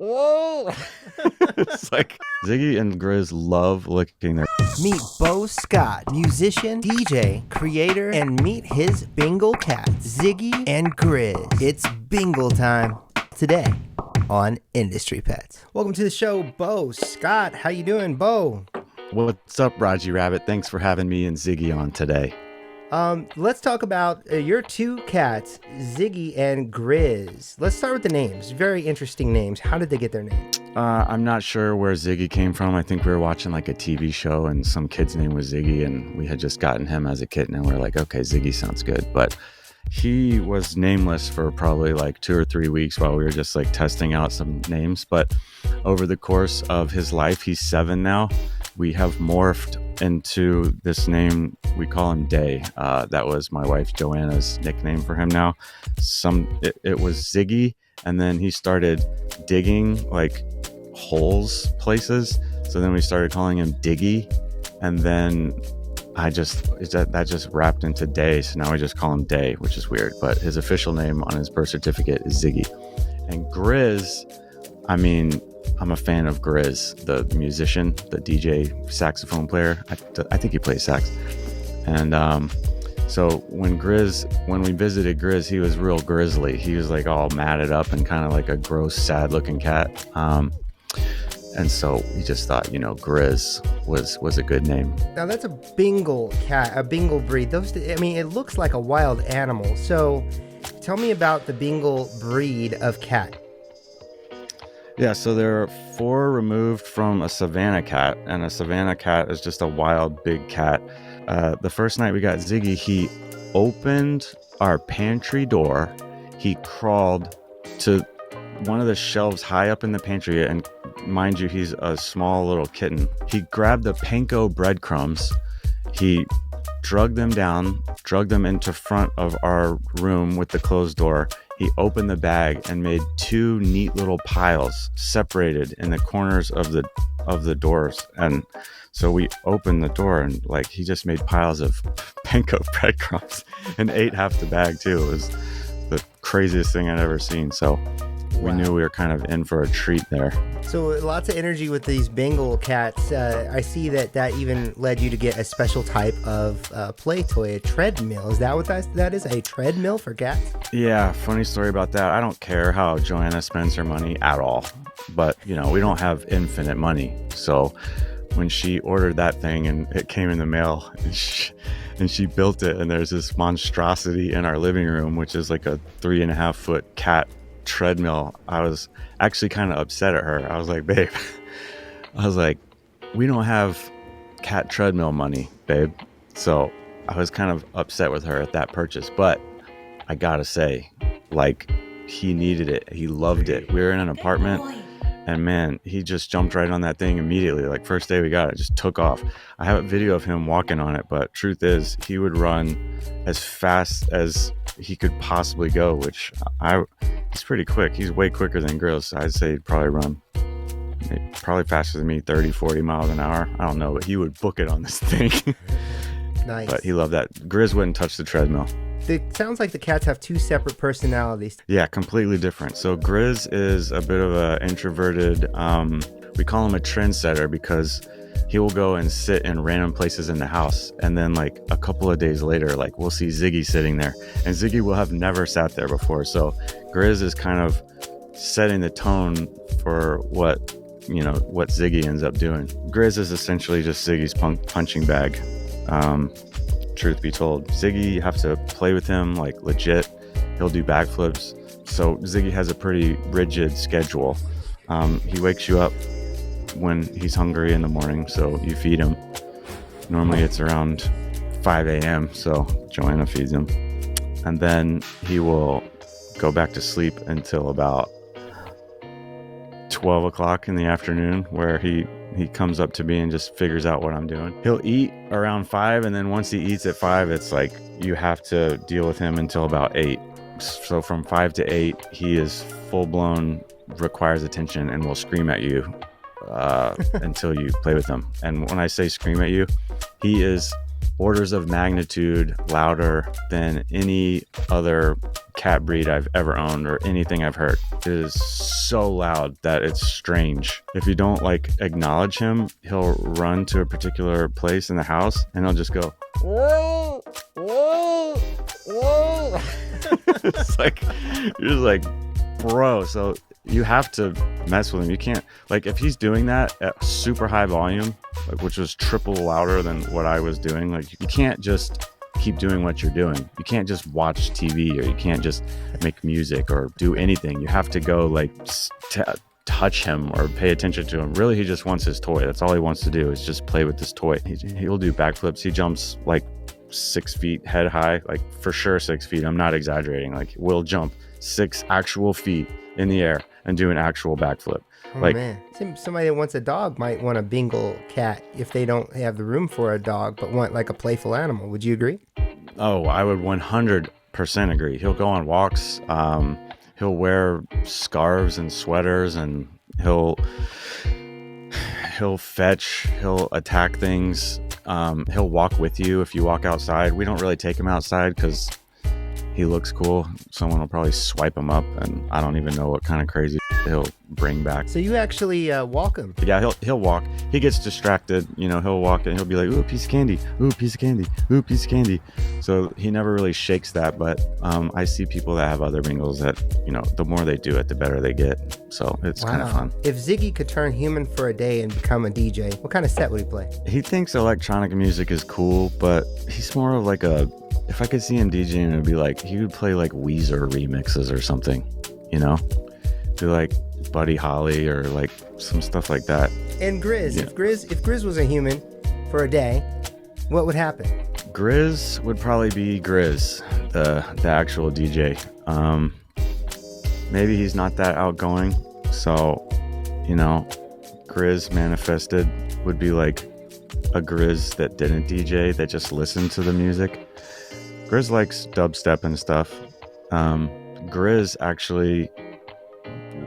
Whoa! It's like Ziggy and Grizz love licking their. Meet Bo Scott, musician, DJ, creator, and meet his Bengal cats, Ziggy and Grizz. It's Bengal time today on Industry Pets. Welcome to the show, Bo Scott. How you doing, Bo? What's up, Raji Rabbit? Thanks for having me and Ziggy on today. Let's talk about your two cats, Ziggy and Grizz. Let's start with the names. Very interesting names. How did they get their name? I'm not sure where Ziggy came from. I think we were watching like a TV show and some kid's name was Ziggy and we had just gotten him as a kitten and we're like, okay, Ziggy sounds good. But he was nameless for probably like 2 or 3 weeks while we were just like testing out some names. But over the course of his life, he's 7 now. We have morphed into this name. We call him Day. That was my wife Joanna's nickname for him now. It was Ziggy, and then he started digging like holes places. So then we started calling him Diggy, and then that just wrapped into Day. So now we just call him Day, which is weird. But his official name on his birth certificate is Ziggy. And Grizz, I mean, I'm a fan of Grizz, the musician, the DJ saxophone player. I think he plays sax. And so when we visited Grizz, he was real grizzly. He was like all matted up and kind of like a gross, sad looking cat. And so we just thought, Grizz was a good name. Now that's a Bengal cat, a Bengal breed. It looks like a wild animal. So tell me about the Bengal breed of cat. Yeah, so they're 4 removed from a Savannah cat, and a Savannah cat is just a wild, big cat. The first night we got Ziggy, he opened our pantry door. He crawled to one of the shelves high up in the pantry, and mind you, he's a small little kitten. He grabbed the panko breadcrumbs. He drug them into front of our room with the closed door. He opened the bag and made 2 neat little piles separated in the corners of the doors. And so we opened the door and like he just made piles of panko breadcrumbs and ate half the bag too. It was the craziest thing I'd ever seen. So we knew we were kind of in for a treat there. So lots of energy with these Bengal cats. I see that even led you to get a special type of play toy, a treadmill. Is that what that is? A treadmill for cats? Yeah, funny story about that. I don't care how Joanna spends her money at all. But, we don't have infinite money. So when she ordered that thing and it came in the mail and she built it, and there's this monstrosity in our living room, which is like a 3.5 foot cat treadmill, I was actually kind of upset at her. I was like, babe, we don't have cat treadmill money, babe. So I was kind of upset with her at that purchase, but I gotta say, like, he needed it. He loved it. We were in an apartment and man, he just jumped right on that thing immediately. Like first day we got it, just took off. I have a video of him walking on it, but truth is he would run as fast as he could possibly go, which he's pretty quick. He's way quicker than Grizz. I'd say he'd probably run probably faster than me, 30-40 miles an hour. I don't know, but he would book it on this thing. Nice. But he loved that. Grizz wouldn't touch the treadmill. It sounds like the cats have 2 separate personalities. Yeah, completely different. So Grizz is a bit of an introverted, we call him a trendsetter because he will go and sit in random places in the house. And then like a couple of days later, like we'll see Ziggy sitting there and Ziggy will have never sat there before. So Grizz is kind of setting the tone for what Ziggy ends up doing. Grizz is essentially just Ziggy's punching bag. Truth be told, Ziggy, you have to play with him like legit. He'll do backflips. So Ziggy has a pretty rigid schedule. He wakes you up when he's hungry in the morning, so you feed him. Normally it's around 5 a.m., so Joanna feeds him. And then he will go back to sleep until about 12 o'clock in the afternoon, where he comes up to me and just figures out what I'm doing. He'll eat around 5, and then once he eats at 5, it's like you have to deal with him until about 8. So from 5 to 8, he is full-blown, requires attention, and will scream at you until you play with him. And when I say scream at you, he is orders of magnitude louder than any other cat breed I've ever owned or anything I've heard. It is so loud that it's strange. If you don't like acknowledge him, he'll run to a particular place in the house and he'll just go, whoa, whoa, whoa. It's like, you're just like, bro. So you have to mess with him. You can't, like, if he's doing that at super high volume, like, which was triple louder than what I was doing, like, you can't just keep doing what you're doing. You can't just watch TV, or you can't just make music or do anything. You have to go, like, touch him or pay attention to him. Really, he just wants his toy. That's all he wants to do, is just play with this toy. He'll do backflips. He jumps like 6 feet head high, like for sure 6 feet. I'm not exaggerating. Like, we'll jump 6 actual feet in the air and do an actual backflip. Oh, like, man. Somebody that wants a dog might want a Bengal cat if they don't have the room for a dog, but want like a playful animal. Would you agree? Oh, I would 100% agree. He'll go on walks. He'll wear scarves and sweaters, and he'll fetch. He'll attack things. He'll walk with you if you walk outside. We don't really take him outside because he looks cool. Someone will probably swipe him up, and I don't even know what kind of crazy he'll bring back. So you actually walk him? Yeah, he'll walk. He gets distracted, he'll walk and he'll be like, ooh, piece of candy, ooh, piece of candy, ooh, piece of candy. So he never really shakes that, but I see people that have other Bengals that, the more they do it, the better they get. So it's kind of fun. If Ziggy could turn human for a day and become a DJ, what kind of set would he play? He thinks electronic music is cool, but he's more of like if I could see him DJing, it would be like, he would play like Weezer remixes or something, do like Buddy Holly or like some stuff like that. And Grizz, if Grizz was a human for a day, what would happen? Grizz would probably be Grizz, the actual DJ. Maybe he's not that outgoing, so Grizz manifested would be like a Grizz that didn't DJ, that just listened to the music. Grizz likes dubstep and stuff. Grizz actually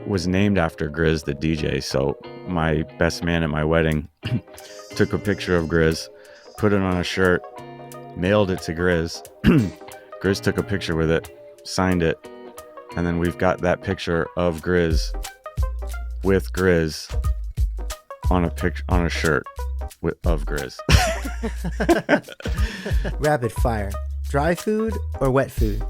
was named after Grizz the DJ. So my best man at my wedding took a picture of Grizz, put it on a shirt, mailed it to Grizz. Grizz took a picture with it, signed it, and then we've got that picture of Grizz with Grizz on a shirt of Grizz. Rapid fire. Dry food or wet food?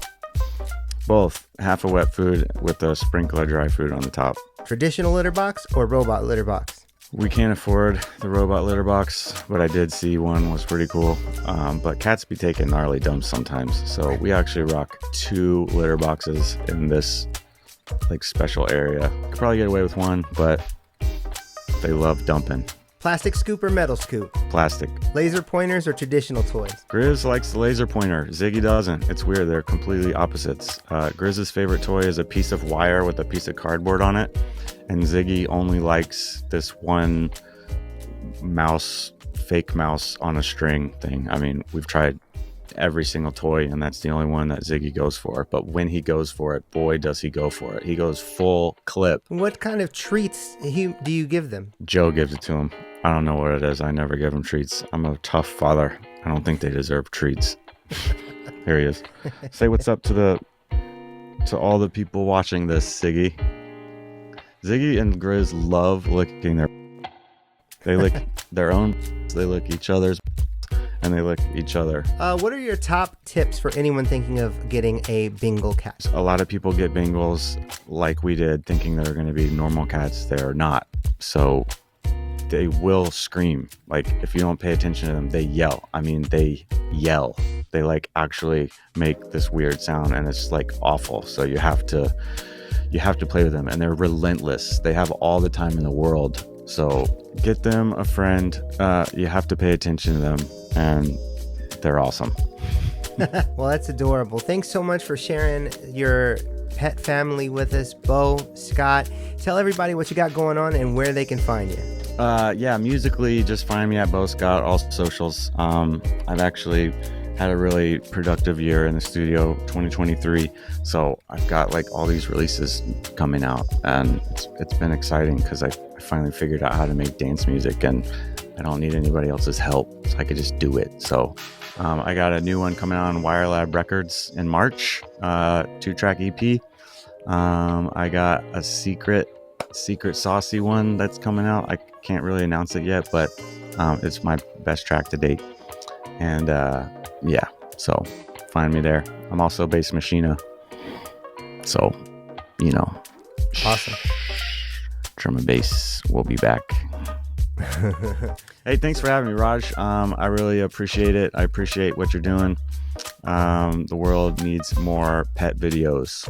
Both. Half a wet food with a sprinkle of dry food on the top. Traditional litter box or robot litter box? We can't afford the robot litter box, but I did see one was pretty cool. But cats be taking gnarly dumps sometimes. So we actually rock 2 litter boxes in this like special area. Could probably get away with 1, but they love dumping. Plastic scoop or metal scoop? Plastic. Laser pointers or traditional toys? Grizz likes the laser pointer. Ziggy doesn't. It's weird. They're completely opposites. Grizz's favorite toy is a piece of wire with a piece of cardboard on it. And Ziggy only likes this one fake mouse on a string thing. I mean, we've tried every single toy, and that's the only one that Ziggy goes for. But when he goes for it, boy, does he go for it. He goes full clip. What kind of treats do you give them? Joe gives it to him. I don't know what it is. I never give them treats. I'm a tough father. I don't think they deserve treats. Here he is. Say what's up to all the people watching this, Ziggy. Ziggy and Grizz love licking they lick their own, they lick each other's, and they lick each other. What are your top tips for anyone thinking of getting a Bengal cat? A lot of people get Bengals like we did, thinking they're going to be normal cats. They're not. So they will scream. Like, if you don't pay attention to them, they yell. I mean, they yell. They like actually make this weird sound, and it's like awful. So you have to play with them, and they're relentless. They have all the time in the world. So get them a friend. You have to pay attention to them, and they're awesome. Well, that's adorable. Thanks so much for sharing your pet family with us, Bo, Scott. Tell everybody what you got going on and where they can find you. Yeah, musically, just find me at Bo Scott, all socials. I've actually had a really productive year in the studio, 2023. So I've got like all these releases coming out, and it's been exciting because I finally figured out how to make dance music, and I don't need anybody else's help, so I could just do it. So I got a new one coming out on Wire Lab Records in March, 2-track EP. I got a secret saucy one that's coming out. I can't really announce it yet, but it's my best track to date. And yeah, so find me there. I'm also Bass Machina, so Awesome. Drum and bass will be back. Hey, thanks for having me, Raj. I really appreciate it. I appreciate what you're doing. The world needs more pet videos.